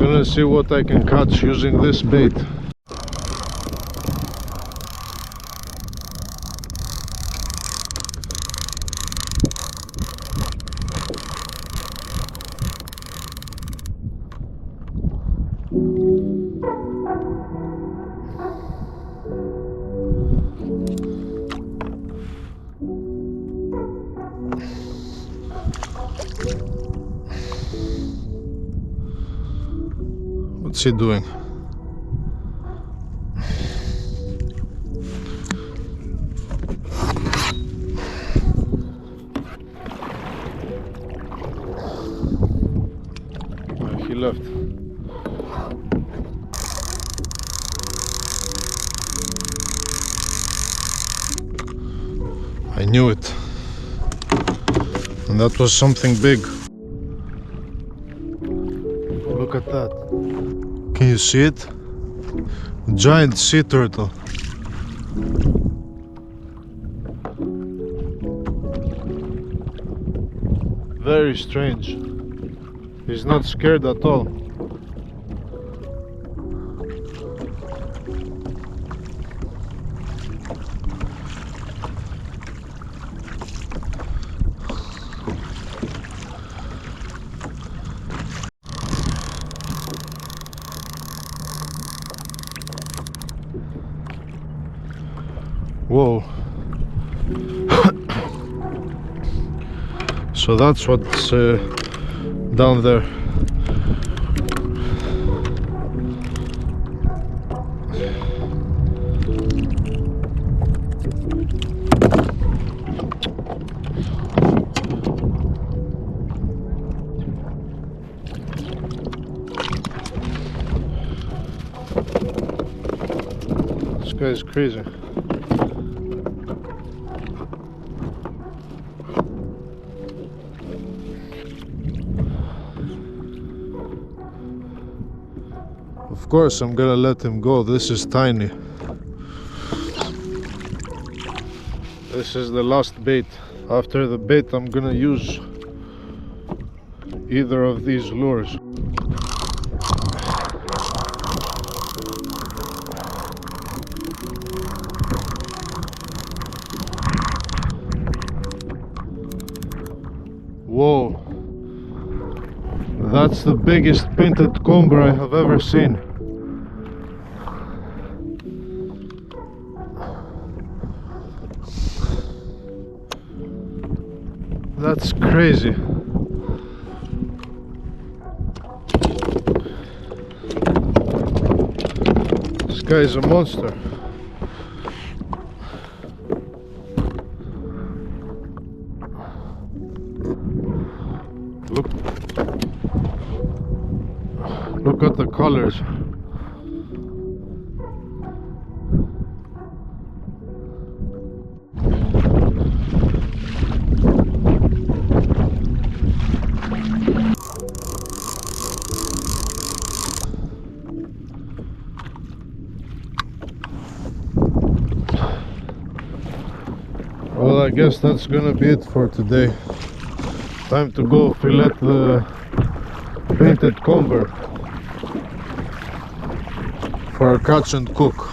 Gonna see what I can catch using this bait. What's he doing? He left. I knew it. And that was something big. Look at that. Can you see it? Giant sea turtle. Very strange. He's not scared at all. Whoa. So that's what's down there. This guy's crazy. Of course I'm gonna let him go. This is tiny. This is the last bait. After the bait I'm gonna use either of these lures. Whoa, that's the biggest painted comber I have ever seen. That's crazy. This guy is a monster. Look at the colors. Well, I guess that's gonna be it for today. Time to go fillet the painted comber for a catch and cook.